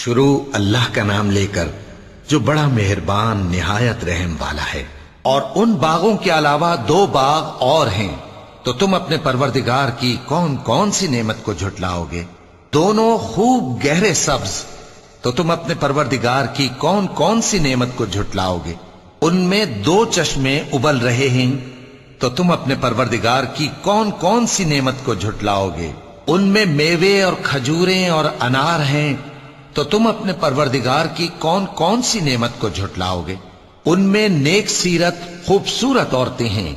شروع اللہ کا نام لے کر جو بڑا مہربان نہایت رحم والا ہے۔ اور ان باغوں کے علاوہ 2 باغ اور ہیں، تو تم اپنے پروردگار کی کون کون سی نعمت کو جھٹلاؤ گے؟ دونوں خوب گہرے سبز، تو تم اپنے پروردگار کی کون کون سی نعمت کو جھٹلاؤ گے؟ ان میں 2 چشمے ابل رہے ہیں، تو تم اپنے پروردگار کی کون کون سی نعمت کو جھٹلاؤ گے؟ ان میں میوے اور کھجوریں اور انار ہیں، تو تم اپنے پروردگار کی کون کون سی نعمت کو جھٹلاؤ گے؟ ان میں نیک سیرت خوبصورت عورتیں ہیں،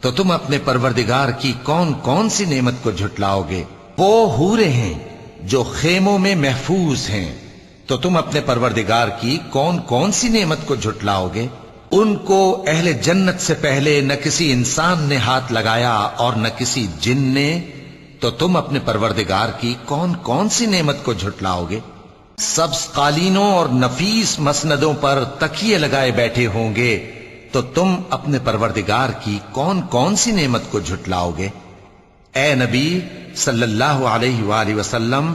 تو تم اپنے پروردگار کی کون کون سی نعمت کو جھٹلاؤ گے؟ وہ حوریں ہیں جو خیموں میں محفوظ ہیں، تو تم اپنے پروردگار کی کون کون سی نعمت کو جھٹلاؤ گے؟ ان کو اہل جنت سے پہلے نہ کسی انسان نے ہاتھ لگایا اور نہ کسی جن نے، تو تم اپنے پروردگار کی کون کون سی نعمت کو جھٹلاؤ گے؟ سبز قالینوں اور نفیس مسندوں پر تکیے لگائے بیٹھے ہوں گے، تو تم اپنے پروردگار کی کون کون سی نعمت کو جھٹلاؤ گے؟ اے نبی صلی اللہ علیہ وآلہ وسلم،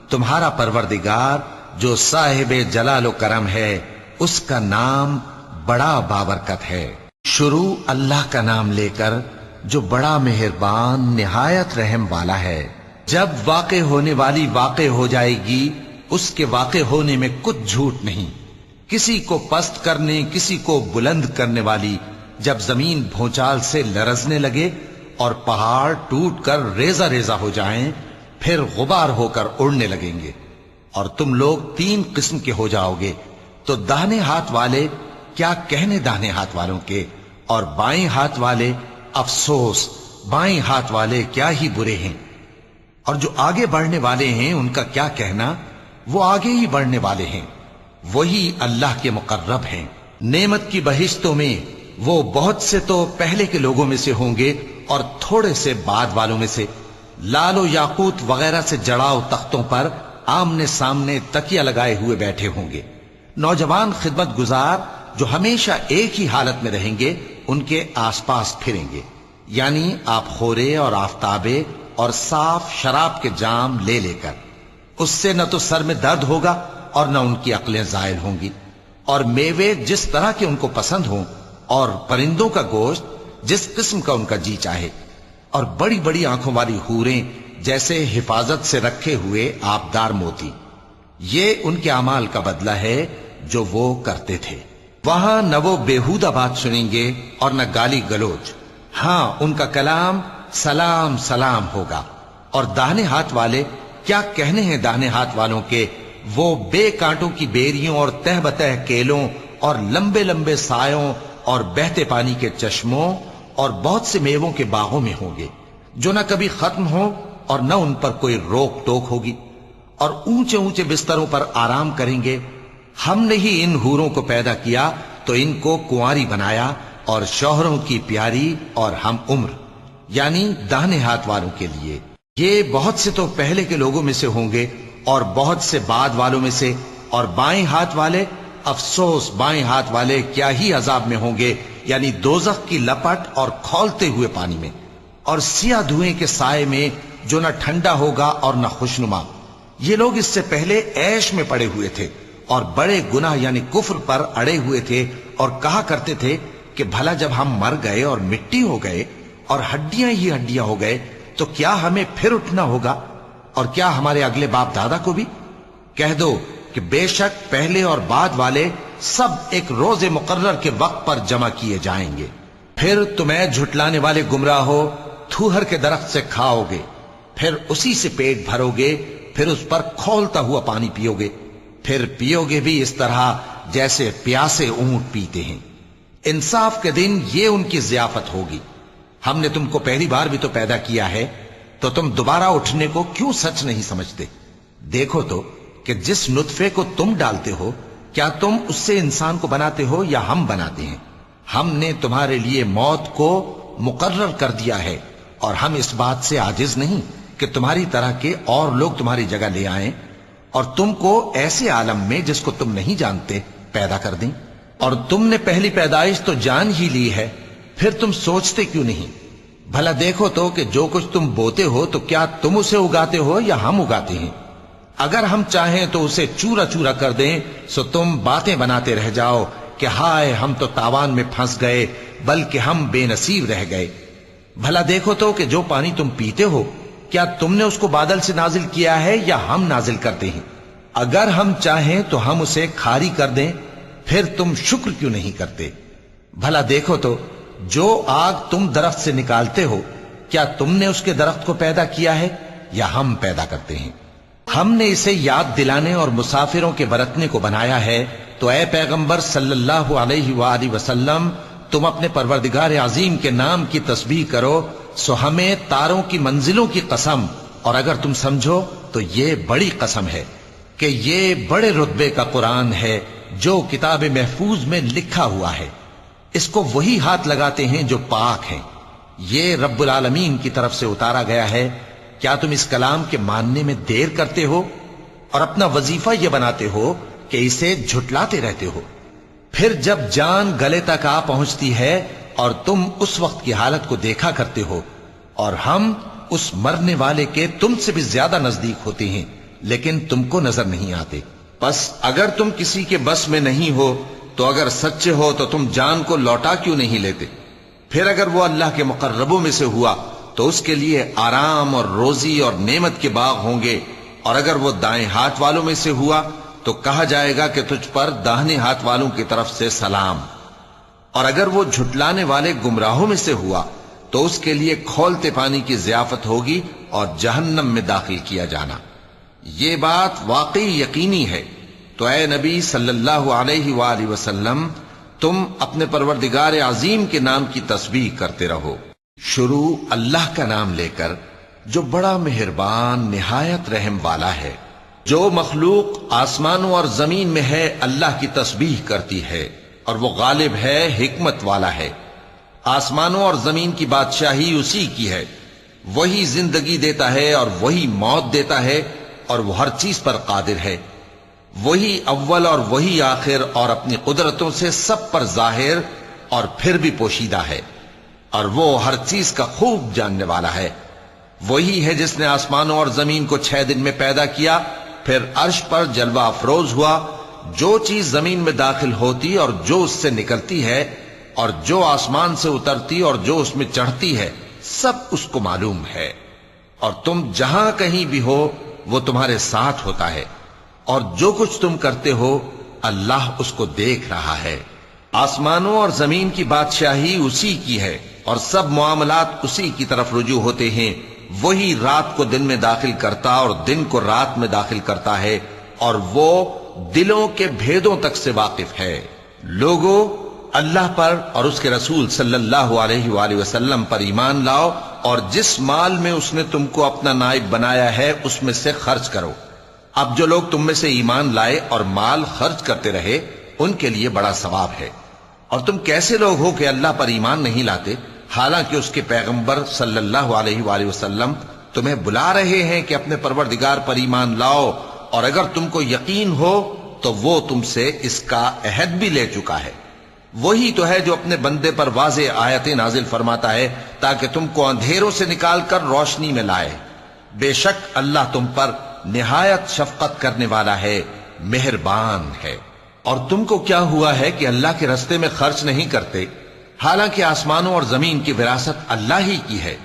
تمہارا پروردگار جو صاحب جلال و کرم ہے، اس کا نام بڑا بابرکت ہے۔ شروع اللہ کا نام لے کر جو بڑا مہربان نہایت رحم والا ہے۔ جب واقع ہونے والی واقع ہو جائے گی، اس کے واقع ہونے میں کچھ جھوٹ نہیں۔ کسی کو پست کرنے کسی کو بلند کرنے والی جب زمین بھونچال سے لرزنے لگے اور پہاڑ ٹوٹ کر ریزہ ریزہ ہو جائیں، پھر غبار ہو کر اڑنے لگیں گے، اور تم لوگ 3 قسم کے ہو جاؤ گے، تو داہنے ہاتھ والے کیا کہنے داہنے ہاتھ والوں کے، اور بائیں ہاتھ والے افسوس بائیں ہاتھ والے کیا ہی برے ہیں، اور جو آگے بڑھنے والے ہیں ان کا کیا کہنا، وہ آگے ہی بڑھنے والے ہیں، وہی اللہ کے مقرب ہیں۔ نعمت کی بہشتوں میں وہ بہت سے تو پہلے کے لوگوں میں سے ہوں گے اور تھوڑے سے بعد والوں میں سے، لال و یاقوت وغیرہ سے جڑاؤ تختوں پر آمنے سامنے تکیہ لگائے ہوئے بیٹھے ہوں گے۔ نوجوان خدمت گزار جو ہمیشہ ایک ہی حالت میں رہیں گے، ان کے آس پاس پھریں گے، یعنی آپ خورے اور آفتابے اور صاف شراب کے جام لے لے کر۔ اس سے نہ تو سر میں درد ہوگا اور نہ ان کی عقلیں زائل ہوں گی، اور میوے جس طرح کے ان کو پسند ہوں، اور پرندوں کا گوشت جس قسم کا ان کا جی چاہے، اور بڑی بڑی آنکھوں والی حوریں جیسے حفاظت سے رکھے ہوئے آبدار موتی۔ یہ ان کے اعمال کا بدلہ ہے جو وہ کرتے تھے۔ وہاں نہ وہ بیہودہ بات سنیں گے اور نہ گالی گلوچ، ہاں ان کا کلام سلام سلام ہوگا۔ اور داہنے ہاتھ والے کیا کہنے ہیں داہنے ہاتھ والوں کے، وہ بے کانٹوں کی بیریوں اور تہ بتہ کیلوں اور لمبے لمبے سایوں اور بہتے پانی کے چشموں اور بہت سے میووں کے باغوں میں ہوں گے، جو نہ کبھی ختم ہوں اور نہ ان پر کوئی روک ٹوک ہوگی، اور اونچے اونچے بستروں پر آرام کریں گے۔ ہم نے ہی ان حوروں کو پیدا کیا تو ان کو کنواری بنایا، اور شوہروں کی پیاری اور ہم عمر، یعنی داہنے ہاتھ والوں کے لیے۔ یہ بہت سے تو پہلے کے لوگوں میں سے ہوں گے اور بہت سے بعد والوں میں سے، اور بائیں ہاتھ والے افسوس بائیں ہاتھ والے کیا ہی عذاب میں ہوں گے، یعنی دوزخ کی لپٹ اور کھولتے ہوئے پانی میں، اور سیاہ دھوئیں کے سائے میں جو نہ ٹھنڈا ہوگا اور نہ خوشنما۔ یہ لوگ اس سے پہلے عیش میں پڑے ہوئے تھے اور بڑے گناہ یعنی کفر پر اڑے ہوئے تھے، اور کہا کرتے تھے کہ بھلا جب ہم مر گئے اور مٹی ہو گئے اور ہڈیاں ہی ہڈیاں ہو گئے تو کیا ہمیں پھر اٹھنا ہوگا، اور کیا ہمارے اگلے باپ دادا کو بھی؟ کہہ دو کہ بے شک پہلے اور بعد والے سب ایک روز مقرر کے وقت پر جمع کیے جائیں گے۔ پھر تمہیں جھٹلانے والے گمراہ ہو تھوہر کے درخت سے کھاؤ گے، پھر اسی سے پیٹ بھرو گے، پھر اس پر کھولتا ہوا پانی پیو گے، پھر پیو گے بھی اس طرح جیسے پیاسے اونٹ پیتے ہیں۔ انصاف کے دن یہ ان کی ضیافت ہوگی۔ ہم نے تم کو پہلی بار بھی تو پیدا کیا ہے، تو تم دوبارہ اٹھنے کو کیوں سچ نہیں سمجھتے؟ دیکھو تو کہ جس نطفے کو تم ڈالتے ہو، کیا تم اس سے انسان کو بناتے ہو یا ہم بناتے ہیں؟ ہم نے تمہارے لیے موت کو مقرر کر دیا ہے، اور ہم اس بات سے عاجز نہیں کہ تمہاری طرح کے اور لوگ تمہاری جگہ لے آئیں اور تم کو ایسے عالم میں جس کو تم نہیں جانتے پیدا کر دیں۔ اور تم نے پہلی پیدائش تو جان ہی لی ہے، پھر تم سوچتے کیوں نہیں؟ بھلا دیکھو تو کہ جو کچھ تم بوتے ہو تو کیا تم اسے اگاتے ہو یا ہم اگاتے ہیں؟ اگر ہم چاہیں تو اسے چورا چورا کر دیں، سو تم باتیں بناتے رہ جاؤ کہ ہائے ہم تو تاوان میں پھنس گئے، بلکہ ہم بے نصیب رہ گئے۔ بھلا دیکھو تو کہ جو پانی تم پیتے ہو، کیا تم نے اس کو بادل سے نازل کیا ہے یا ہم نازل کرتے ہیں؟ اگر ہم چاہیں تو ہم اسے کھاری کر دیں، پھر تم شکر کیوں نہیں کرتے؟ بھلا دیکھو تو جو آگ تم درخت سے نکالتے ہو، کیا تم نے اس کے درخت کو پیدا کیا ہے یا ہم پیدا کرتے ہیں؟ ہم نے اسے یاد دلانے اور مسافروں کے برتنے کو بنایا ہے، تو اے پیغمبر صلی اللہ علیہ وآلہ وسلم، تم اپنے پروردگار عظیم کے نام کی تسبیح کرو، سو ہمیں تاروں کی منزلوں کی قسم، اور اگر تم سمجھو تو یہ بڑی قسم ہے کہ یہ بڑے رتبے کا قرآن ہے جو کتاب محفوظ میں لکھا ہوا ہے، اس کو وہی ہاتھ لگاتے ہیں جو پاک ہیں، یہ رب العالمین کی طرف سے اتارا گیا ہے۔ کیا تم اس کلام کے ماننے میں دیر کرتے ہو اور اپنا وظیفہ یہ بناتے ہو کہ اسے جھٹلاتے رہتے ہو؟ پھر جب جان گلے تک آ پہنچتی ہے اور تم اس وقت کی حالت کو دیکھا کرتے ہو، اور ہم اس مرنے والے کے تم سے بھی زیادہ نزدیک ہوتے ہیں، لیکن تم کو نظر نہیں آتے۔ پس اگر تم کسی کے بس میں نہیں ہو تو اگر سچے ہو تو تم جان کو لوٹا کیوں نہیں لیتے؟ پھر اگر وہ اللہ کے مقربوں میں سے ہوا تو اس کے لیے آرام اور روزی اور نعمت کے باغ ہوں گے، اور اگر وہ دائیں ہاتھ والوں میں سے ہوا تو کہا جائے گا کہ تجھ پر داہنے ہاتھ والوں کی طرف سے سلام، اور اگر وہ جھٹلانے والے گمراہوں میں سے ہوا تو اس کے لیے کھولتے پانی کی ضیافت ہوگی اور جہنم میں داخل کیا جانا۔ یہ بات واقعی یقینی ہے، تو اے نبی صلی اللہ علیہ وآلہ وسلم، تم اپنے پروردگار عظیم کے نام کی تسبیح کرتے رہو۔ شروع اللہ کا نام لے کر جو بڑا مہربان نہایت رحم والا ہے۔ جو مخلوق آسمانوں اور زمین میں ہے اللہ کی تسبیح کرتی ہے، اور وہ غالب ہے، حکمت والا ہے۔ آسمانوں اور زمین کی بادشاہی اسی کی ہے، وہی زندگی دیتا ہے اور وہی موت دیتا ہے، اور وہ ہر چیز پر قادر ہے۔ وہی اول اور وہی آخر، اور اپنی قدرتوں سے سب پر ظاہر اور پھر بھی پوشیدہ ہے، اور وہ ہر چیز کا خوب جاننے والا ہے۔ وہی ہے جس نے آسمانوں اور زمین کو 6 دن میں پیدا کیا، پھر عرش پر جلوہ افروز ہوا۔ جو چیز زمین میں داخل ہوتی اور جو اس سے نکلتی ہے، اور جو آسمان سے اترتی اور جو اس میں چڑھتی ہے، سب اس کو معلوم ہے۔ اور تم جہاں کہیں بھی ہو وہ تمہارے ساتھ ہوتا ہے، اور جو کچھ تم کرتے ہو اللہ اس کو دیکھ رہا ہے۔ آسمانوں اور زمین کی بادشاہی اسی کی ہے، اور سب معاملات اسی کی طرف رجوع ہوتے ہیں۔ وہی رات کو دن میں داخل کرتا اور دن کو رات میں داخل کرتا ہے، اور وہ دلوں کے بھیدوں تک سے واقف ہے۔ لوگو، اللہ پر اور اس کے رسول صلی اللہ علیہ وآلہ وسلم پر ایمان لاؤ، اور جس مال میں اس نے تم کو اپنا نائب بنایا ہے اس میں سے خرچ کرو۔ اب جو لوگ تم میں سے ایمان لائے اور مال خرچ کرتے رہے، ان کے لیے بڑا ثواب ہے۔ اور تم کیسے لوگ ہو کہ اللہ پر ایمان نہیں لاتے، حالانکہ اس کے پیغمبر صلی اللہ علیہ وآلہ وسلم تمہیں بلا رہے ہیں کہ اپنے پروردگار پر ایمان لاؤ، اور اگر تم کو یقین ہو تو وہ تم سے اس کا عہد بھی لے چکا ہے۔ وہی تو ہے جو اپنے بندے پر واضح آیتیں نازل فرماتا ہے تاکہ تم کو اندھیروں سے نکال کر روشنی میں لائے۔ بے شک اللہ تم پر نہایت شفقت کرنے والا ہے، مہربان ہے۔ اور تم کو کیا ہوا ہے کہ اللہ کے رستے میں خرچ نہیں کرتے، حالانکہ آسمانوں اور زمین کی وراثت اللہ ہی کی ہے۔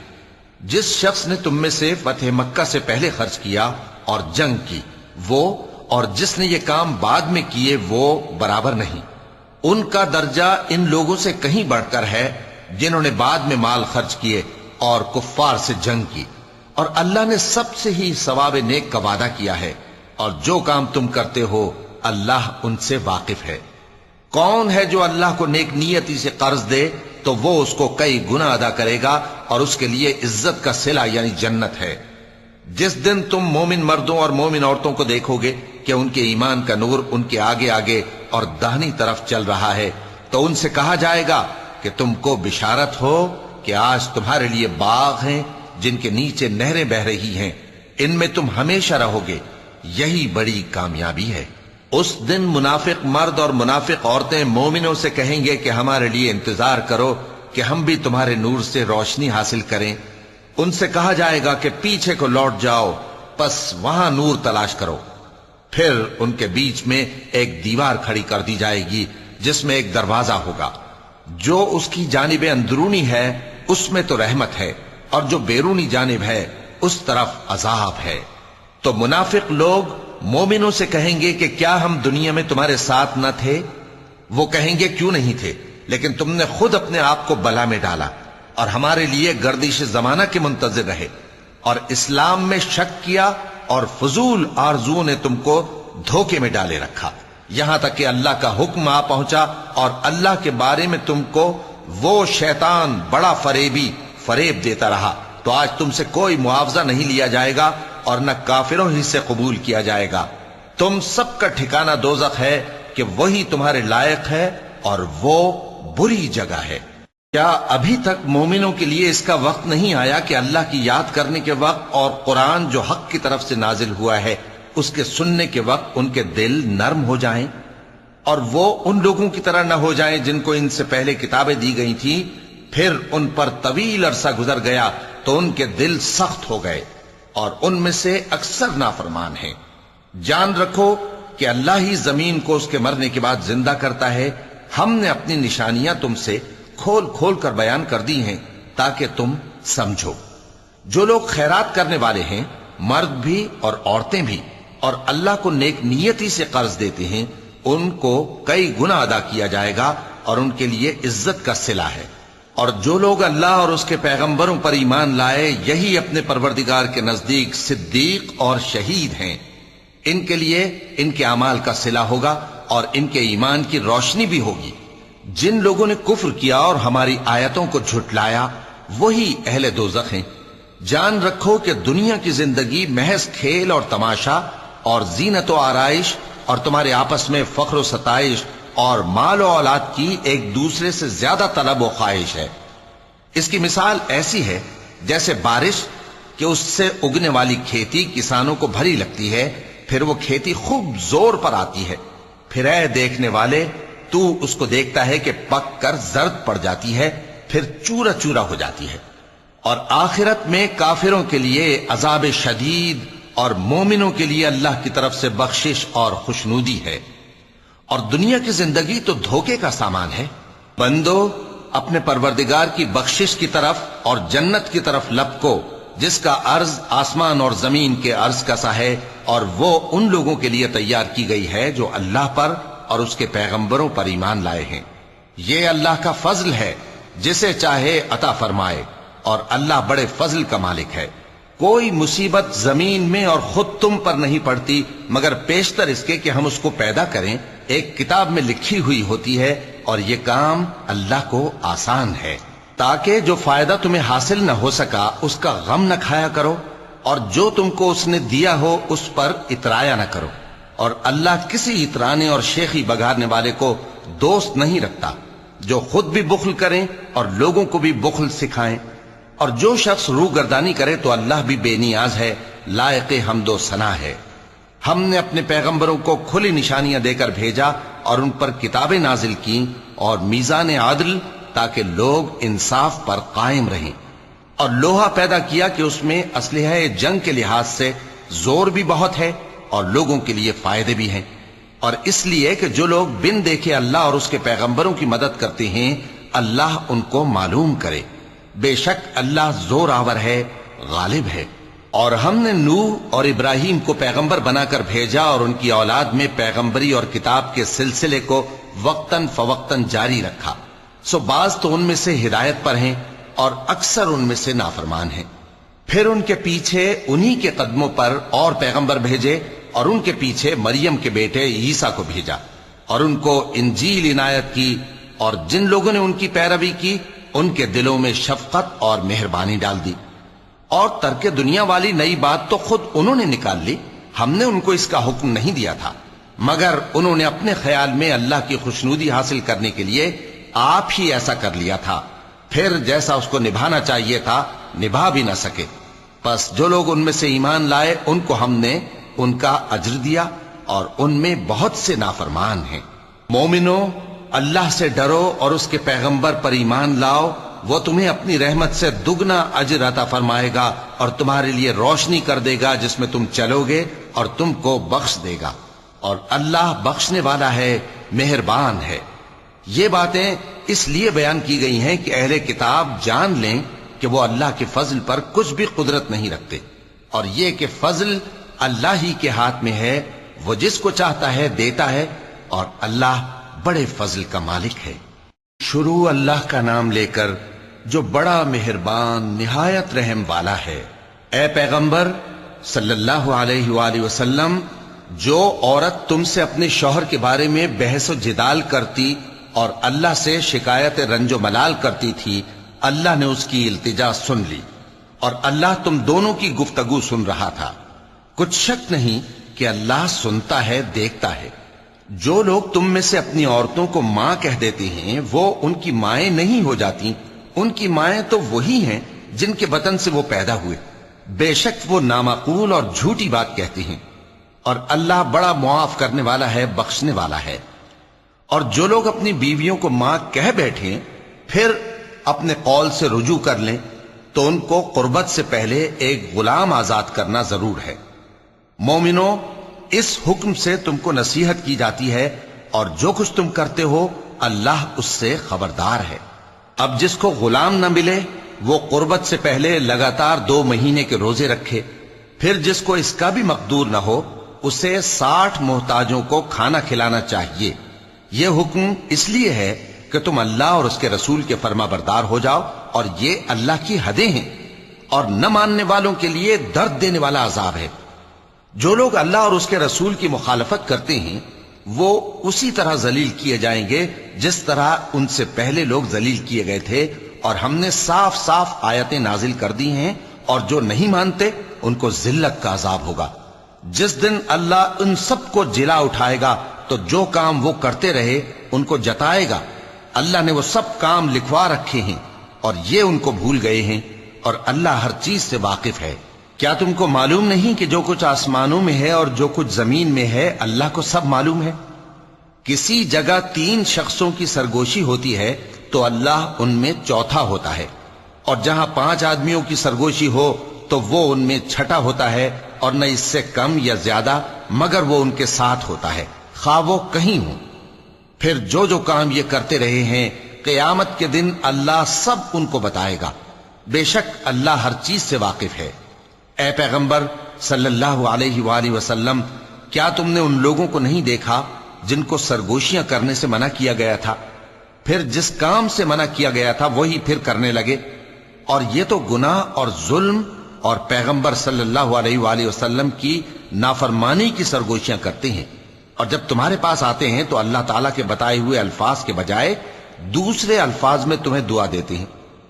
جس شخص نے تم میں سے فتح مکہ سے پہلے خرچ کیا اور جنگ کی، وہ اور جس نے یہ کام بعد میں کیے وہ برابر نہیں۔ ان کا درجہ ان لوگوں سے کہیں بڑھ کر ہے جنہوں نے بعد میں مال خرچ کیے اور کفار سے جنگ کی، اور اللہ نے سب سے ہی ثواب نیک کا وعدہ کیا ہے، اور جو کام تم کرتے ہو اللہ ان سے واقف ہے۔ کون ہے جو اللہ کو نیک نیتی سے قرض دے تو وہ اس کو کئی گنا ادا کرے گا، اور اس کے لیے عزت کا صلہ یعنی جنت ہے۔ جس دن تم مومن مردوں اور مومن عورتوں کو دیکھو گے کہ ان کے ایمان کا نور ان کے آگے آگے اور داہنی طرف چل رہا ہے، تو ان سے کہا جائے گا کہ تم کو بشارت ہو کہ آج تمہارے لیے باغ ہیں جن کے نیچے نہریں بہ رہی ہیں، ان میں تم ہمیشہ رہو گے، یہی بڑی کامیابی ہے۔ اس دن منافق مرد اور منافق عورتیں مومنوں سے کہیں گے کہ ہمارے لیے انتظار کرو کہ ہم بھی تمہارے نور سے روشنی حاصل کریں۔ ان سے کہا جائے گا کہ پیچھے کو لوٹ جاؤ، بس وہاں نور تلاش کرو۔ پھر ان کے بیچ میں ایک دیوار کھڑی کر دی جائے گی جس میں ایک دروازہ ہوگا، جو اس کی جانب اندرونی ہے اس میں تو رحمت ہے، اور جو بیرونی جانب ہے اس طرف عذاب ہے۔ تو منافق لوگ مومنوں سے کہیں گے کہ کیا ہم دنیا میں تمہارے ساتھ نہ تھے؟ وہ کہیں گے کیوں نہیں تھے، لیکن تم نے خود اپنے آپ کو بلا میں ڈالا اور ہمارے لیے گردش زمانہ کے منتظر رہے، اور اسلام میں شک کیا، اور فضول آرزوؤں نے تم کو دھوکے میں ڈالے رکھا، یہاں تک کہ اللہ کا حکم آ پہنچا اور اللہ کے بارے میں تم کو وہ شیطان بڑا فریب دیتا رہا۔ تو آج تم سے کوئی معاوضہ نہیں لیا جائے گا اور نہ کافروں ہی سے قبول کیا جائے گا۔ تم سب کا ٹھکانہ دوزخ ہے کہ وہی تمہارے لائق ہے، اور وہ بری جگہ ہے۔ کیا ابھی تک مومنوں کے لیے اس کا وقت نہیں آیا کہ اللہ کی یاد کرنے کے وقت اور قرآن جو حق کی طرف سے نازل ہوا ہے اس کے سننے کے وقت ان کے دل نرم ہو جائیں، اور وہ ان لوگوں کی طرح نہ ہو جائیں جن کو ان سے پہلے کتابیں دی گئی تھیں، پھر ان پر طویل عرصہ گزر گیا تو ان کے دل سخت ہو گئے، اور ان میں سے اکثر نافرمان ہیں۔ جان رکھو کہ اللہ ہی زمین کو اس کے مرنے کے بعد زندہ کرتا ہے۔ ہم نے اپنی نشانیاں تم سے کھول کھول کر بیان کر دی ہیں تاکہ تم سمجھو۔ جو لوگ خیرات کرنے والے ہیں، مرد بھی اور عورتیں بھی، اور اللہ کو نیک نیتی سے قرض دیتے ہیں، ان کو کئی گنا ادا کیا جائے گا اور ان کے لیے عزت کا صلہ ہے۔ اور جو لوگ اللہ اور اس کے پیغمبروں پر ایمان لائے، یہی اپنے پروردگار کے نزدیک صدیق اور شہید ہیں۔ ان کے لیے ان کے اعمال کا صلہ ہوگا اور ان کے ایمان کی روشنی بھی ہوگی۔ جن لوگوں نے کفر کیا اور ہماری آیتوں کو جھٹلایا، وہی اہل دوزخ ہیں۔ جان رکھو کہ دنیا کی زندگی محض کھیل اور تماشا اور زینت و آرائش اور تمہارے آپس میں فخر و ستائش اور مال و اولاد کی ایک دوسرے سے زیادہ طلب و خواہش ہے۔ اس کی مثال ایسی ہے جیسے بارش کہ اس سے اگنے والی کھیتی کسانوں کو بھری لگتی ہے، پھر وہ کھیتی خوب زور پر آتی ہے، پھر اے دیکھنے والے تو اس کو دیکھتا ہے کہ پک کر زرد پڑ جاتی ہے، پھر چورا چورا ہو جاتی ہے۔ اور آخرت میں کافروں کے لیے عذاب شدید اور مومنوں کے لیے اللہ کی طرف سے بخشش اور خوشنودی ہے۔ اور دنیا کی زندگی تو دھوکے کا سامان ہے۔ بندو اپنے پروردگار کی بخشش کی طرف اور جنت کی طرف لپکو جس کا عرض آسمان اور زمین کے عرض کا سا ہے، اور وہ ان لوگوں کے لیے تیار کی گئی ہے جو اللہ پر اور اس کے پیغمبروں پر ایمان لائے ہیں۔ یہ اللہ کا فضل ہے، جسے چاہے عطا فرمائے، اور اللہ بڑے فضل کا مالک ہے۔ کوئی مصیبت زمین میں اور خود تم پر نہیں پڑتی مگر پیشتر اس کے کہ ہم اس کو پیدا کریں، ایک کتاب میں لکھی ہوئی ہوتی ہے، اور یہ کام اللہ کو آسان ہے۔ تاکہ جو فائدہ تمہیں حاصل نہ ہو سکا اس کا غم نہ کھایا کرو، اور جو تم کو اس نے دیا ہو اس پر اترایا نہ کرو۔ اور اللہ کسی اترانے اور شیخی بگارنے والے کو دوست نہیں رکھتا، جو خود بھی بخل کریں اور لوگوں کو بھی بخل سکھائیں۔ اور جو شخص روح گردانی کرے تو اللہ بھی بے نیاز ہے، لائق حمد و ثنا ہے۔ ہم نے اپنے پیغمبروں کو کھلی نشانیاں دے کر بھیجا اور ان پر کتابیں نازل کی اور میزان عدل، تاکہ لوگ انصاف پر قائم رہیں، اور لوہا پیدا کیا کہ اس میں اسلحہ جنگ کے لحاظ سے زور بھی بہت ہے اور لوگوں کے لیے فائدے بھی ہیں، اور اس لیے کہ جو لوگ بن دیکھے اللہ اور اس کے پیغمبروں کی مدد کرتے ہیں، اللہ ان کو معلوم کرے۔ بے شک اللہ زور آور ہے، غالب ہے۔ اور ہم نے نوح اور ابراہیم کو پیغمبر بنا کر بھیجا اور ان کی اولاد میں پیغمبری اور کتاب کے سلسلے کو وقتاً فوقتاً جاری رکھا، سو بعض تو ان میں سے ہدایت پر ہیں اور اکثر ان میں سے نافرمان ہیں۔ پھر ان کے پیچھے انہی کے قدموں پر اور پیغمبر بھیجے، اور ان کے پیچھے مریم کے بیٹے عیسیٰ کو بھیجا، اور ان کو انجیل عنایت کی، اور جن لوگوں نے ان کی پیروی کی ان کے دلوں میں شفقت اور مہربانی ڈال دی۔ اور ترک دنیا والی نئی بات تو خود انہوں نے نکال لی، ہم نے ان کو اس کا حکم نہیں دیا تھا، مگر انہوں نے اپنے خیال میں اللہ کی خوشنودی حاصل کرنے کے لیے آپ ہی ایسا کر لیا تھا، پھر جیسا اس کو نبھانا چاہیے تھا نبھا بھی نہ سکے۔ پس جو لوگ ان میں سے ایمان لائے ان کو ہم نے ان کا اجر دیا، اور ان میں بہت سے نافرمان ہیں۔ مومنو اللہ سے ڈرو اور اس کے پیغمبر پر ایمان لاؤ، وہ تمہیں اپنی رحمت سے دگنا اجر عطا فرمائے گا اور تمہارے لیے روشنی کر دے گا جس میں تم چلو گے اور تم کو بخش دے گا، اور اللہ بخشنے والا ہے، مہربان ہے۔ یہ باتیں اس لیے بیان کی گئی ہیں کہ اہل کتاب جان لیں کہ وہ اللہ کے فضل پر کچھ بھی قدرت نہیں رکھتے، اور یہ کہ فضل اللہ ہی کے ہاتھ میں ہے، وہ جس کو چاہتا ہے دیتا ہے، اور اللہ بڑے فضل کا مالک ہے۔ شروع اللہ کا نام لے کر جو بڑا مہربان نہایت رحم والا ہے۔ اے پیغمبر صلی اللہ علیہ وآلہ وسلم، جو عورت تم سے اپنے شوہر کے بارے میں بحث و جدال کرتی اور اللہ سے شکایت رنج و ملال کرتی تھی، اللہ نے اس کی التجا سن لی، اور اللہ تم دونوں کی گفتگو سن رہا تھا۔ کچھ شک نہیں کہ اللہ سنتا ہے، دیکھتا ہے۔ جو لوگ تم میں سے اپنی عورتوں کو ماں کہہ دیتے ہیں وہ ان کی مائیں نہیں ہو جاتی، ان کی مائیں تو وہی ہیں جن کے بطن سے وہ پیدا ہوئے۔ بے شک وہ نامعقول اور جھوٹی بات کہتے ہیں، اور اللہ بڑا معاف کرنے والا ہے، بخشنے والا ہے۔ اور جو لوگ اپنی بیویوں کو ماں کہہ بیٹھیں پھر اپنے قول سے رجوع کر لیں تو ان کو قربت سے پہلے ایک غلام آزاد کرنا ضرور ہے۔ مومنو، اس حکم سے تم کو نصیحت کی جاتی ہے، اور جو کچھ تم کرتے ہو اللہ اس سے خبردار ہے۔ اب جس کو غلام نہ ملے وہ قربت سے پہلے لگاتار 2 مہینے کے روزے رکھے، پھر جس کو اس کا بھی مقدور نہ ہو اسے 60 محتاجوں کو کھانا کھلانا چاہیے۔ یہ حکم اس لیے ہے کہ تم اللہ اور اس کے رسول کے فرما بردار ہو جاؤ، اور یہ اللہ کی حدیں ہیں، اور نہ ماننے والوں کے لیے درد دینے والا عذاب ہے۔ جو لوگ اللہ اور اس کے رسول کی مخالفت کرتے ہیں وہ اسی طرح ذلیل کیے جائیں گے جس طرح ان سے پہلے لوگ ذلیل کیے گئے تھے، اور ہم نے صاف صاف آیتیں نازل کر دی ہیں، اور جو نہیں مانتے ان کو ذلت کا عذاب ہوگا۔ جس دن اللہ ان سب کو جلا اٹھائے گا تو جو کام وہ کرتے رہے ان کو جتائے گا۔ اللہ نے وہ سب کام لکھوا رکھے ہیں اور یہ ان کو بھول گئے ہیں، اور اللہ ہر چیز سے واقف ہے۔ کیا تم کو معلوم نہیں کہ جو کچھ آسمانوں میں ہے اور جو کچھ زمین میں ہے اللہ کو سب معلوم ہے؟ کسی جگہ 3 شخصوں کی سرگوشی ہوتی ہے تو اللہ ان میں چوتھا ہوتا ہے، اور جہاں 5 آدمیوں کی سرگوشی ہو تو وہ ان میں چھٹا ہوتا ہے، اور نہ اس سے کم یا زیادہ، مگر وہ ان کے ساتھ ہوتا ہے خواہ وہ کہیں ہوں۔ پھر جو جو کام یہ کرتے رہے ہیں قیامت کے دن اللہ سب ان کو بتائے گا۔ بے شک اللہ ہر چیز سے واقف ہے۔ اے پیغمبر صلی اللہ علیہ وآلہ وسلم، کیا تم نے ان لوگوں کو نہیں دیکھا جن کو سرگوشیاں کرنے سے منع کیا گیا تھا، پھر جس کام سے منع کیا گیا تھا وہی پھر کرنے لگے؟ اور یہ تو گناہ اور ظلم اور پیغمبر صلی اللہ علیہ وآلہ وسلم کی نافرمانی کی سرگوشیاں کرتے ہیں، اور جب تمہارے پاس آتے ہیں تو اللہ تعالیٰ کے بتائے ہوئے الفاظ کے بجائے دوسرے الفاظ میں تمہیں دعا دیتے ہیں،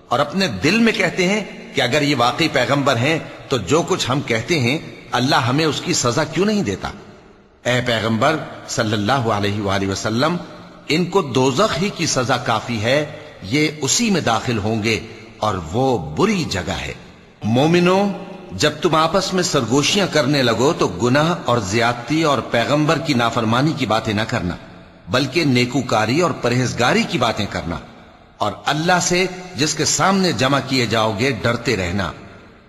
اور اپنے دل میں کہتے ہیں کہ اگر یہ واقعی پیغمبر ہیں تو جو کچھ ہم کہتے ہیں اللہ ہمیں اس کی سزا کیوں نہیں دیتا؟ اے پیغمبر صلی اللہ علیہ وآلہ وسلم، ان کو دوزخ ہی کی سزا کافی ہے، یہ اسی میں داخل ہوں گے اور وہ بری جگہ ہے۔ مومنو، جب تم آپس میں سرگوشیاں کرنے لگو تو گناہ اور زیادتی اور پیغمبر کی نافرمانی کی باتیں نہ کرنا، بلکہ نیکوکاری اور پرہیزگاری کی باتیں کرنا، اور اللہ سے جس کے سامنے جمع کیے جاؤ گے ڈرتے رہنا۔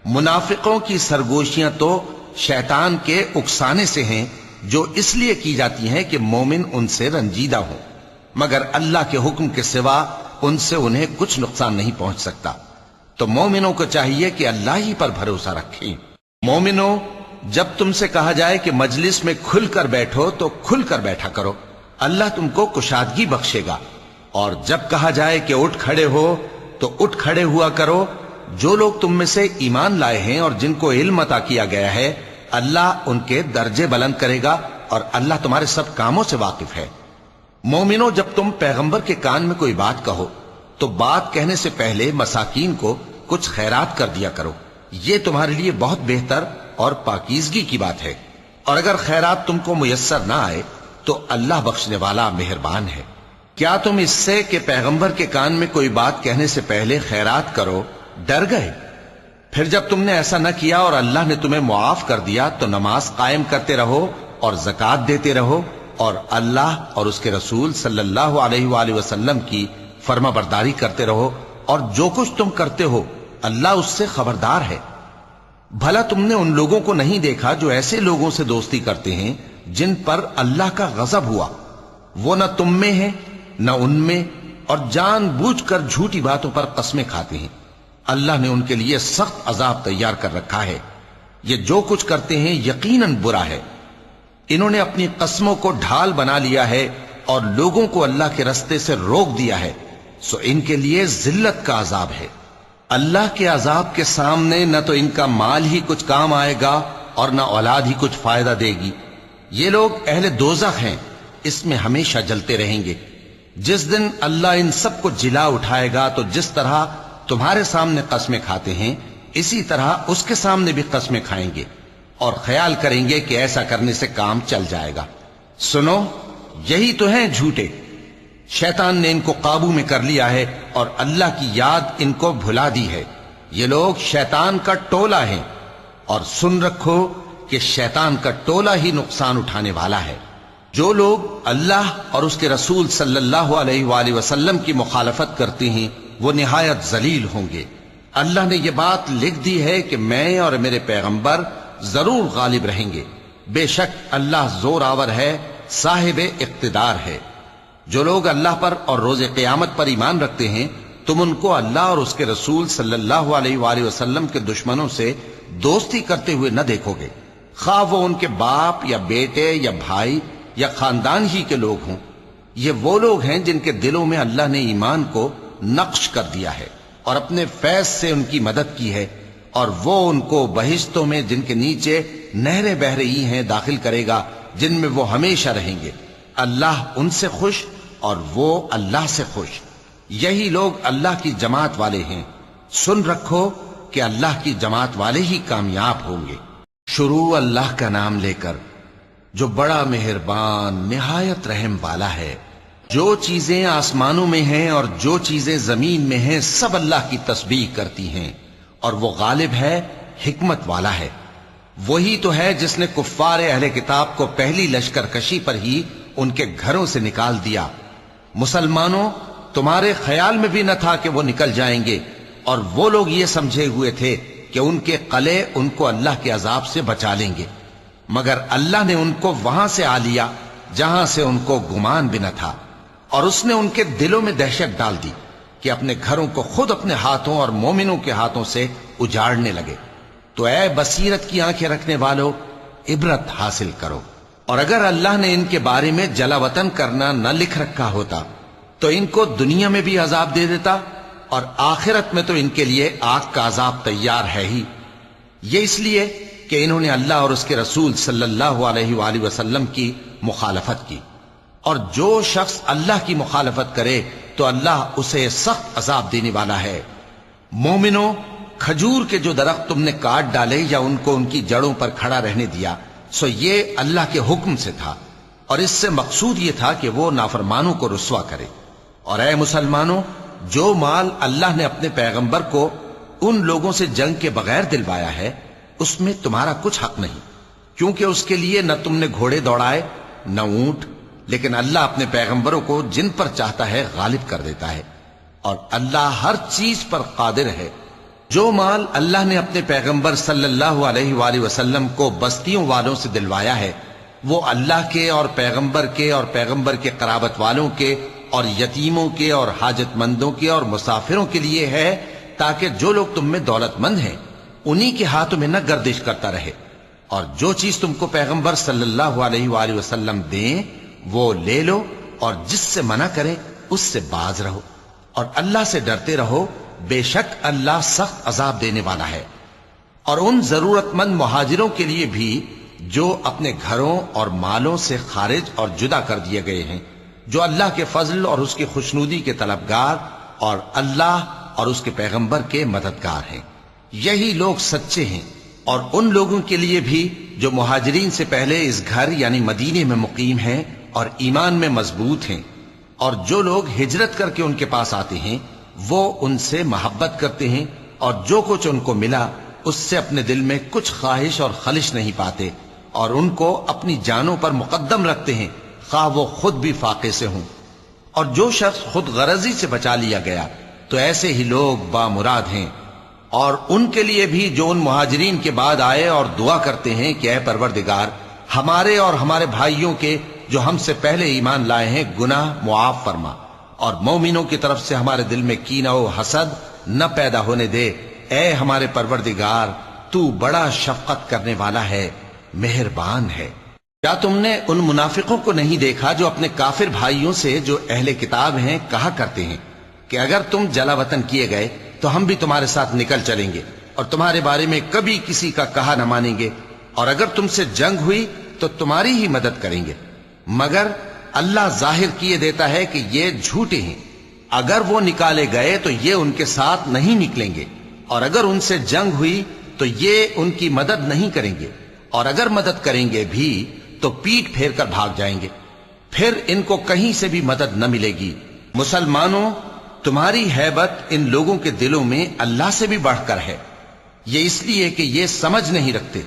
منافقوں کی سرگوشیاں تو شیطان کے اکسانے سے ہیں جو اس لیے کی جاتی ہیں کہ مومن ان سے رنجیدہ ہوں، مگر اللہ کے حکم کے سوا ان سے انہیں کچھ نقصان نہیں پہنچ سکتا۔ تو مومنوں کو چاہیے کہ اللہ ہی پر بھروسہ رکھیں۔ مومنوں، جب تم سے کہا جائے کہ مجلس میں کھل کر بیٹھو تو کھل کر بیٹھا کرو، اللہ تم کو کشادگی بخشے گا، اور جب کہا جائے کہ اٹھ کھڑے ہو تو اٹھ کھڑے ہوا کرو۔ جو لوگ تم میں سے ایمان لائے ہیں اور جن کو علم عطا کیا گیا ہے اللہ ان کے درجے بلند کرے گا، اور اللہ تمہارے سب کاموں سے واقف ہے۔ مومنو، جب تم پیغمبر کے کان میں کوئی بات کہو تو بات کہنے سے پہلے مساکین کو کچھ خیرات کر دیا کرو، یہ تمہارے لیے بہت بہتر اور پاکیزگی کی بات ہے، اور اگر خیرات تم کو میسر نہ آئے تو اللہ بخشنے والا مہربان ہے۔ کیا تم اس سے کہ پیغمبر کے کان میں کوئی بات کہنے سے پہلے خیرات کرو ڈر گئے؟ پھر جب تم نے ایسا نہ کیا اور اللہ نے تمہیں معاف کر دیا تو نماز قائم کرتے رہو اور زکوٰۃ دیتے رہو، اور اللہ اور اس کے رسول صلی اللہ علیہ وآلہ وسلم کی فرما برداری کرتے رہو، اور جو کچھ تم کرتے ہو اللہ اس سے خبردار ہے۔ بھلا تم نے ان لوگوں کو نہیں دیکھا جو ایسے لوگوں سے دوستی کرتے ہیں جن پر اللہ کا غضب ہوا؟ وہ نہ تم میں ہے نہ ان میں، اور جان بوجھ کر جھوٹی باتوں پر قسمیں کھاتے ہیں۔ اللہ نے ان کے لیے سخت عذاب تیار کر رکھا ہے۔ یہ جو کچھ کرتے ہیں یقیناً برا ہے۔ انہوں نے اپنی قسموں کو ڈھال بنا لیا ہے اور لوگوں کو اللہ کے رستے سے روک دیا ہے، سو ان کے لیے ذلت کا عذاب ہے۔ اللہ کے عذاب کے سامنے نہ تو ان کا مال ہی کچھ کام آئے گا اور نہ اولاد ہی کچھ فائدہ دے گی۔ یہ لوگ اہل دوزخ ہیں، اس میں ہمیشہ جلتے رہیں گے۔ جس دن اللہ ان سب کو جلا اٹھائے گا تو جس طرح تمہارے سامنے قسمیں کھاتے ہیں اسی طرح اس کے سامنے بھی قسمیں کھائیں گے، اور خیال کریں گے کہ ایسا کرنے سے کام چل جائے گا۔ سنو، یہی تو ہیں جھوٹے۔ شیطان نے ان کو قابو میں کر لیا ہے اور اللہ کی یاد ان کو بھلا دی ہے۔ یہ لوگ شیطان کا ٹولہ ہیں، اور سن رکھو کہ شیطان کا ٹولہ ہی نقصان اٹھانے والا ہے۔ جو لوگ اللہ اور اس کے رسول صلی اللہ علیہ وآلہ وسلم کی مخالفت کرتے ہیں وہ نہایت ذلیل ہوں گے۔ اللہ نے یہ بات لکھ دی ہے کہ میں اور میرے پیغمبر ضرور غالب رہیں گے۔ بے شک اللہ زور آور ہے، صاحب اقتدار ہے۔ جو لوگ اللہ پر اور روز قیامت پر ایمان رکھتے ہیں تم ان کو اللہ اور اس کے رسول صلی اللہ علیہ وآلہ وسلم کے دشمنوں سے دوستی کرتے ہوئے نہ دیکھو گے، خواہ وہ ان کے باپ یا بیٹے یا بھائی یا خاندان ہی کے لوگ ہوں۔ یہ وہ لوگ ہیں جن کے دلوں میں اللہ نے ایمان کو نقش کر دیا ہے اور اپنے فیض سے ان کی مدد کی ہے، اور وہ ان کو بہشتوں میں جن کے نیچے نہریں بہ رہی ہیں داخل کرے گا، جن میں وہ ہمیشہ رہیں گے۔ اللہ ان سے خوش اور وہ اللہ سے خوش۔ یہی لوگ اللہ کی جماعت والے ہیں۔ سن رکھو کہ اللہ کی جماعت والے ہی کامیاب ہوں گے۔ شروع اللہ کا نام لے کر جو بڑا مہربان نہایت رحم والا ہے۔ جو چیزیں آسمانوں میں ہیں اور جو چیزیں زمین میں ہیں سب اللہ کی تسبیح کرتی ہیں، اور وہ غالب ہے، حکمت والا ہے۔ وہی تو ہے جس نے کفار اہل کتاب کو پہلی لشکر کشی پر ہی ان کے گھروں سے نکال دیا۔ مسلمانوں، تمہارے خیال میں بھی نہ تھا کہ وہ نکل جائیں گے، اور وہ لوگ یہ سمجھے ہوئے تھے کہ ان کے قلعے ان کو اللہ کے عذاب سے بچا لیں گے، مگر اللہ نے ان کو وہاں سے آ لیا جہاں سے ان کو گمان بھی نہ تھا، اور اس نے ان کے دلوں میں دہشت ڈال دی کہ اپنے گھروں کو خود اپنے ہاتھوں اور مومنوں کے ہاتھوں سے اجاڑنے لگے۔ تو اے بصیرت کی آنکھیں رکھنے والو، عبرت حاصل کرو۔ اور اگر اللہ نے ان کے بارے میں جلا وطن کرنا نہ لکھ رکھا ہوتا تو ان کو دنیا میں بھی عذاب دے دیتا، اور آخرت میں تو ان کے لیے آگ کا عذاب تیار ہے ہی۔ یہ اس لیے کہ انہوں نے اللہ اور اس کے رسول صلی اللہ علیہ وآلہ وسلم کی مخالفت کی، اور جو شخص اللہ کی مخالفت کرے تو اللہ اسے سخت عذاب دینے والا ہے۔ مومنوں، کھجور کے جو درخت تم نے کاٹ ڈالے یا ان کو ان کی جڑوں پر کھڑا رہنے دیا سو یہ اللہ کے حکم سے تھا، اور اس سے مقصود یہ تھا کہ وہ نافرمانوں کو رسوا کرے۔ اور اے مسلمانوں، جو مال اللہ نے اپنے پیغمبر کو ان لوگوں سے جنگ کے بغیر دلوایا ہے اس میں تمہارا کچھ حق نہیں، کیونکہ اس کے لیے نہ تم نے گھوڑے دوڑائے نہ اونٹ، لیکن اللہ اپنے پیغمبروں کو جن پر چاہتا ہے غالب کر دیتا ہے، اور اللہ ہر چیز پر قادر ہے۔ جو مال اللہ نے اپنے پیغمبر صلی اللہ علیہ وآلہ وسلم کو بستیوں والوں سے دلوایا ہے وہ اللہ کے اور پیغمبر کے قرابت والوں کے اور یتیموں کے اور حاجت مندوں کے اور مسافروں کے لیے ہے، تاکہ جو لوگ تم میں دولت مند ہیں انہی کے ہاتھوں میں نہ گردش کرتا رہے، اور جو چیز تم کو پیغمبر صلی اللہ علیہ وآلہ وسلم دیں وہ لے لو، اور جس سے منع کرے اس سے باز رہو، اور اللہ سے ڈرتے رہو، بے شک اللہ سخت عذاب دینے والا ہے۔ اور ان ضرورت مند مہاجروں کے لیے بھی جو اپنے گھروں اور مالوں سے خارج اور جدا کر دیے گئے ہیں، جو اللہ کے فضل اور اس کی خوشنودی کے طلبگار اور اللہ اور اس کے پیغمبر کے مددگار ہیں، یہی لوگ سچے ہیں۔ اور ان لوگوں کے لیے بھی جو مہاجرین سے پہلے اس گھر یعنی مدینے میں مقیم ہیں اور ایمان میں مضبوط ہیں، اور جو لوگ ہجرت کر کے ان کے پاس آتے ہیں وہ ان سے محبت کرتے ہیں، اور جو کچھ ان کو ملا اس سے اپنے دل میں کچھ خواہش اور خلش نہیں پاتے، اور ان کو اپنی جانوں پر مقدم رکھتے ہیں خواہ وہ خود بھی فاقے سے ہوں۔ اور جو شخص خود غرضی سے بچا لیا گیا تو ایسے ہی لوگ بامراد ہیں۔ اور ان کے لیے بھی جو ان مہاجرین کے بعد آئے اور دعا کرتے ہیں کہ اے پروردگار ہمارے اور ہمارے بھائیوں کے جو ہم سے پہلے ایمان لائے ہیں گناہ معاف فرما، اور مومنوں کی طرف سے ہمارے دل میں کینہ و حسد نہ پیدا ہونے دے۔ اے ہمارے پروردگار تو بڑا شفقت کرنے والا ہے، مہربان ہے۔ کیا تم نے ان منافقوں کو نہیں دیکھا جو اپنے کافر بھائیوں سے جو اہل کتاب ہیں کہا کرتے ہیں کہ اگر تم جلا وطن کیے گئے تو ہم بھی تمہارے ساتھ نکل چلیں گے اور تمہارے بارے میں کبھی کسی کا کہا نہ مانیں گے، اور اگر تم سے جنگ ہوئی تو تمہاری ہی مدد کریں گے، مگر اللہ ظاہر کیے دیتا ہے کہ یہ جھوٹے ہیں۔ اگر وہ نکالے گئے تو یہ ان کے ساتھ نہیں نکلیں گے، اور اگر ان سے جنگ ہوئی تو یہ ان کی مدد نہیں کریں گے، اور اگر مدد کریں گے بھی تو پیٹ پھیر کر بھاگ جائیں گے، پھر ان کو کہیں سے بھی مدد نہ ملے گی۔ مسلمانوں، تمہاری ہیبت ان لوگوں کے دلوں میں اللہ سے بھی بڑھ کر ہے، یہ اس لیے کہ یہ سمجھ نہیں رکھتے۔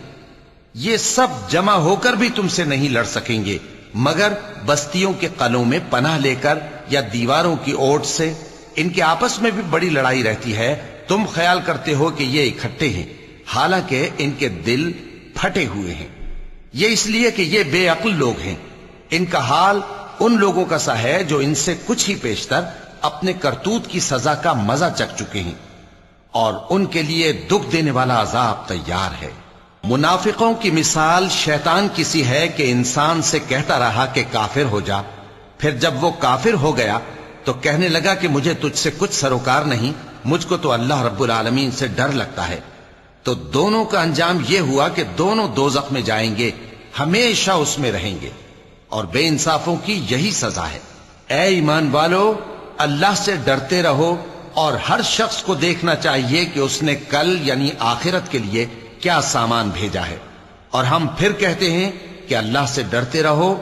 یہ سب جمع ہو کر بھی تم سے نہیں لڑ سکیں گے مگر بستیوں کے قلعوں میں پناہ لے کر یا دیواروں کی اوٹ سے۔ ان کے آپس میں بھی بڑی لڑائی رہتی ہے، تم خیال کرتے ہو کہ یہ اکٹھے ہیں، حالانکہ ان کے دل پھٹے ہوئے ہیں۔ یہ اس لیے کہ یہ بے عقل لوگ ہیں۔ ان کا حال ان لوگوں کا سا ہے جو ان سے کچھ ہی پیشتر اپنے کرتوت کی سزا کا مزہ چکھ چکے ہیں، اور ان کے لیے دکھ دینے والا عذاب تیار ہے۔ منافقوں کی مثال شیطان کی سی ہے کہ انسان سے کہتا رہا کہ کافر ہو جا، پھر جب وہ کافر ہو گیا تو کہنے لگا کہ مجھے تجھ سے کچھ سروکار نہیں، مجھ کو تو اللہ رب العالمین سے ڈر لگتا ہے۔ تو دونوں کا انجام یہ ہوا کہ دونوں دوزخ میں جائیں گے، ہمیشہ اس میں رہیں گے، اور بے انصافوں کی یہی سزا ہے۔ اے ایمان والو، اللہ سے ڈرتے رہو، اور ہر شخص کو دیکھنا چاہیے کہ اس نے کل یعنی آخرت کے لیے کیا سامان بھیجا ہے۔ اور ہم پھر کہتے ہیں کہ اللہ سے ڈرتے رہو،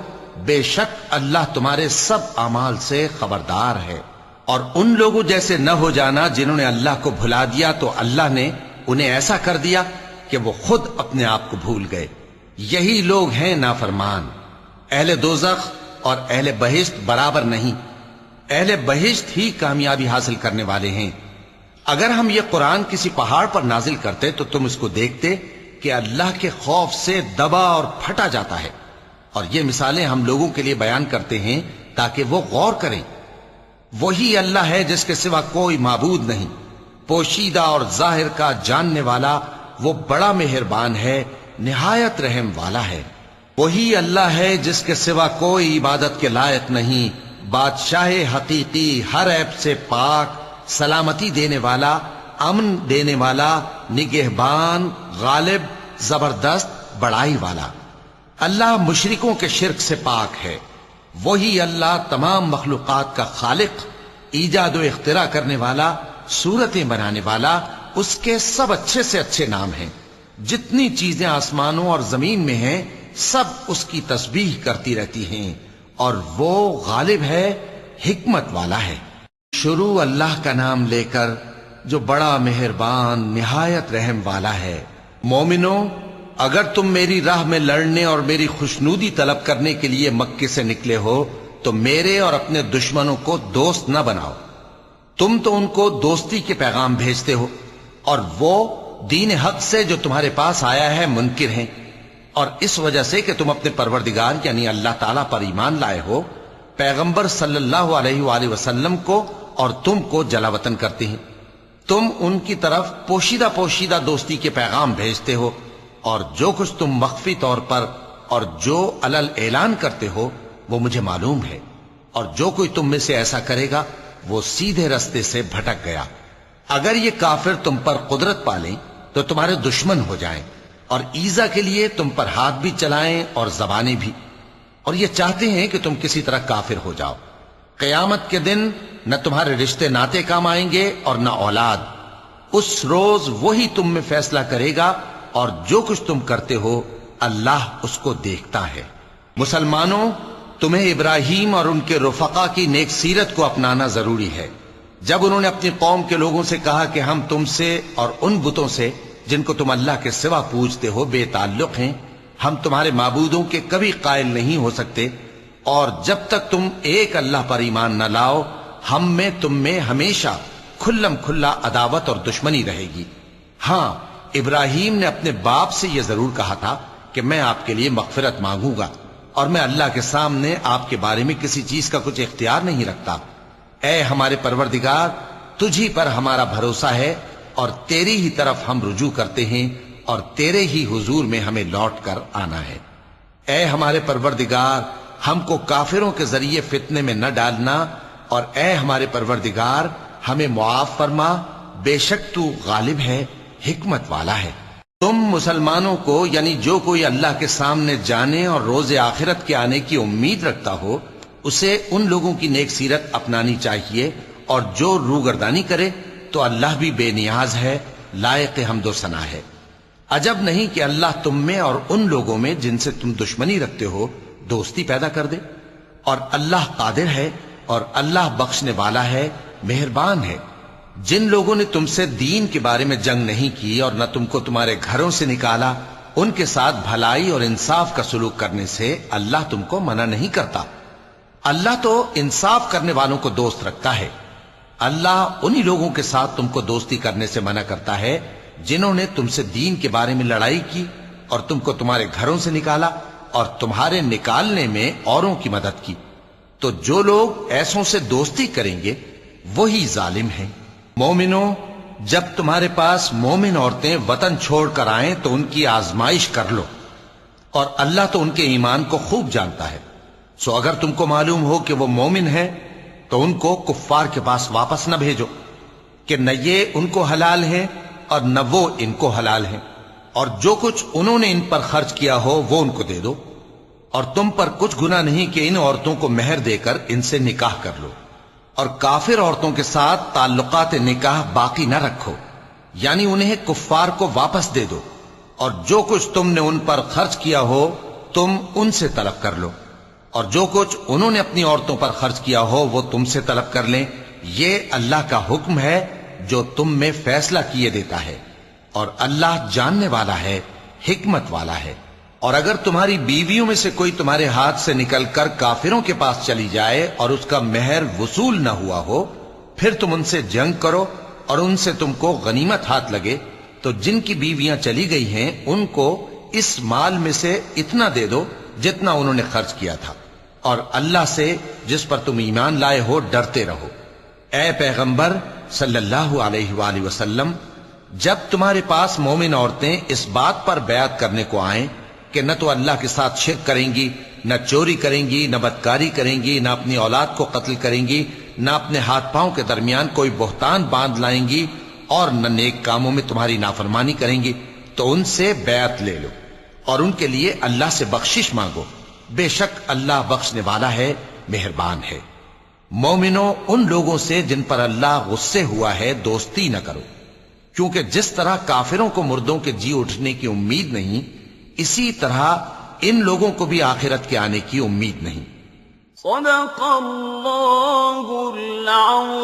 بے شک اللہ تمہارے سب اعمال سے خبردار ہے۔ اور ان لوگوں جیسے نہ ہو جانا جنہوں نے اللہ کو بھلا دیا تو اللہ نے انہیں ایسا کر دیا کہ وہ خود اپنے آپ کو بھول گئے۔ یہی لوگ ہیں نافرمان۔ اہل دوزخ اور اہل بہشت برابر نہیں، اہل بہشت ہی کامیابی حاصل کرنے والے ہیں۔ اگر ہم یہ قرآن کسی پہاڑ پر نازل کرتے تو تم اس کو دیکھتے کہ اللہ کے خوف سے دبا اور پھٹا جاتا ہے۔ اور یہ مثالیں ہم لوگوں کے لیے بیان کرتے ہیں تاکہ وہ غور کریں۔ وہی اللہ ہے جس کے سوا کوئی معبود نہیں، پوشیدہ اور ظاہر کا جاننے والا، وہ بڑا مہربان ہے، نہایت رحم والا ہے۔ وہی اللہ ہے جس کے سوا کوئی عبادت کے لائق نہیں، بادشاہ حقیقی، ہر عیب سے پاک، سلامتی دینے والا، امن دینے والا، نگہبان، غالب، زبردست، بڑائی والا۔ اللہ مشرکوں کے شرک سے پاک ہے۔ وہی اللہ تمام مخلوقات کا خالق، ایجاد و اختراع کرنے والا، صورتیں بنانے والا، اس کے سب اچھے سے اچھے نام ہیں۔ جتنی چیزیں آسمانوں اور زمین میں ہیں سب اس کی تسبیح کرتی رہتی ہیں، اور وہ غالب ہے، حکمت والا ہے۔ شروع اللہ کا نام لے کر جو بڑا مہربان نہایت رحم والا ہے۔ مومنوں، اگر تم میری راہ میں لڑنے اور میری خوشنودی طلب کرنے کے لیے مکے سے نکلے ہو تو میرے اور اپنے دشمنوں کو دوست نہ بناؤ۔ تم تو ان کو دوستی کے پیغام بھیجتے ہو، اور وہ دین حق سے جو تمہارے پاس آیا ہے منکر ہیں، اور اس وجہ سے کہ تم اپنے پروردگار یعنی اللہ تعالیٰ پر ایمان لائے ہو، پیغمبر صلی اللہ علیہ وآلہ وسلم کو اور تم کو جلا وطن کرتے ہیں۔ تم ان کی طرف پوشیدہ دوستی کے پیغام بھیجتے ہو، اور جو کچھ تم مخفی طور پر اور جو علل اعلان کرتے ہو وہ مجھے معلوم ہے، اور جو کوئی تم میں سے ایسا کرے گا وہ سیدھے رستے سے بھٹک گیا۔ اگر یہ کافر تم پر قدرت پالیں تو تمہارے دشمن ہو جائیں، اور ایذا کے لیے تم پر ہاتھ بھی چلائیں اور زبانیں بھی، اور یہ چاہتے ہیں کہ تم کسی طرح کافر ہو جاؤ۔ قیامت کے دن نہ تمہارے رشتے ناتے کام آئیں گے اور نہ اولاد۔ اس روز وہی تم میں فیصلہ کرے گا، اور جو کچھ تم کرتے ہو اللہ اس کو دیکھتا ہے۔ مسلمانوں، تمہیں ابراہیم اور ان کے رفقا کی نیک سیرت کو اپنانا ضروری ہے۔ جب انہوں نے اپنی قوم کے لوگوں سے کہا کہ ہم تم سے اور ان بتوں سے جن کو تم اللہ کے سوا پوجتے ہو بے تعلق ہیں، ہم تمہارے معبودوں کے کبھی قائل نہیں ہو سکتے، اور جب تک تم ایک اللہ پر ایمان نہ لاؤ ہم میں تم میں ہمیشہ کھلم کھلا عداوت اور دشمنی رہے گی۔ ہاں، ابراہیم نے اپنے باپ سے یہ ضرور کہا تھا کہ میں آپ کے لیے مغفرت مانگوں گا، اور میں اللہ کے سامنے آپ کے بارے میں کسی چیز کا کچھ اختیار نہیں رکھتا۔ اے ہمارے پروردگار، تجھی پر ہمارا بھروسہ ہے اور تیری ہی طرف ہم رجوع کرتے ہیں، اور تیرے ہی حضور میں ہمیں لوٹ کر آنا ہے۔ اے ہمارے پروردگار، ہم کو کافروں کے ذریعے فتنے میں نہ ڈالنا، اور اے ہمارے پروردگار ہمیں معاف فرما، بے شک تو غالب ہے، حکمت والا ہے۔ تم مسلمانوں کو، یعنی جو کوئی اللہ کے سامنے جانے اور روز آخرت کے آنے کی امید رکھتا ہو، اسے ان لوگوں کی نیک سیرت اپنانی چاہیے، اور جو روگردانی کرے تو اللہ بھی بے نیاز ہے، لائق حمد و ثنا ہے۔ عجب نہیں کہ اللہ تم میں اور ان لوگوں میں جن سے تم دشمنی رکھتے ہو دوستی پیدا کر دے، اور اللہ قادر ہے، اور اللہ بخشنے والا ہے، مہربان ہے۔ جن لوگوں نے تم سے دین کے بارے میں جنگ نہیں کی اور نہ تم کو تمہارے گھروں سے نکالا، ان کے ساتھ بھلائی اور انصاف کا سلوک کرنے سے اللہ تم کو منع نہیں کرتا۔ اللہ تو انصاف کرنے والوں کو دوست رکھتا ہے۔ اللہ انہی لوگوں کے ساتھ تم کو دوستی کرنے سے منع کرتا ہے جنہوں نے تم سے دین کے بارے میں لڑائی کی اور تم کو تمہارے گھروں سے نکالا اور تمہارے نکالنے میں اوروں کی مدد کی۔ تو جو لوگ ایسوں سے دوستی کریں گے وہی ظالم ہیں۔ مومنوں، جب تمہارے پاس مومن عورتیں وطن چھوڑ کر آئیں تو ان کی آزمائش کر لو، اور اللہ تو ان کے ایمان کو خوب جانتا ہے۔ سو اگر تم کو معلوم ہو کہ وہ مومن ہیں تو ان کو کفار کے پاس واپس نہ بھیجو، کہ نہ یہ ان کو حلال ہیں اور نہ وہ ان کو حلال ہیں، اور جو کچھ انہوں نے ان پر خرچ کیا ہو وہ ان کو دے دو، اور تم پر کچھ گناہ نہیں کہ ان عورتوں کو مہر دے کر ان سے نکاح کر لو، اور کافر عورتوں کے ساتھ تعلقات نکاح باقی نہ رکھو، یعنی انہیں کفار کو واپس دے دو، اور جو کچھ تم نے ان پر خرچ کیا ہو تم ان سے طلب کر لو، اور جو کچھ انہوں نے اپنی عورتوں پر خرچ کیا ہو وہ تم سے طلب کر لیں۔ یہ اللہ کا حکم ہے جو تم میں فیصلہ کیے دیتا ہے، اور اللہ جاننے والا ہے، حکمت والا ہے۔ اور اگر تمہاری بیویوں میں سے کوئی تمہارے ہاتھ سے نکل کر کافروں کے پاس چلی جائے اور اس کا مہر وصول نہ ہوا ہو، پھر تم ان سے جنگ کرو اور ان سے تم کو غنیمت ہاتھ لگے، تو جن کی بیویاں چلی گئی ہیں ان کو اس مال میں سے اتنا دے دو جتنا انہوں نے خرچ کیا تھا، اور اللہ سے جس پر تم ایمان لائے ہو ڈرتے رہو۔ اے پیغمبر صلی اللہ علیہ وآلہ وسلم، جب تمہارے پاس مومن عورتیں اس بات پر بیعت کرنے کو آئیں کہ نہ تو اللہ کے ساتھ شرک کریں گی، نہ چوری کریں گی، نہ بدکاری کریں گی، نہ اپنی اولاد کو قتل کریں گی، نہ اپنے ہاتھ پاؤں کے درمیان کوئی بہتان باندھ لائیں گی، اور نہ نیک کاموں میں تمہاری نافرمانی کریں گی، تو ان سے بیعت لے لو اور ان کے لیے اللہ سے بخشش مانگو، بے شک اللہ بخشنے والا ہے، مہربان ہے۔ مومنوں، ان لوگوں سے جن پر اللہ غصے ہوا ہے دوستی نہ کرو، کیونکہ جس طرح کافروں کو مردوں کے جی اٹھنے کی امید نہیں، اسی طرح ان لوگوں کو بھی آخرت کے آنے کی امید نہیں۔ صدق اللہ العظیم۔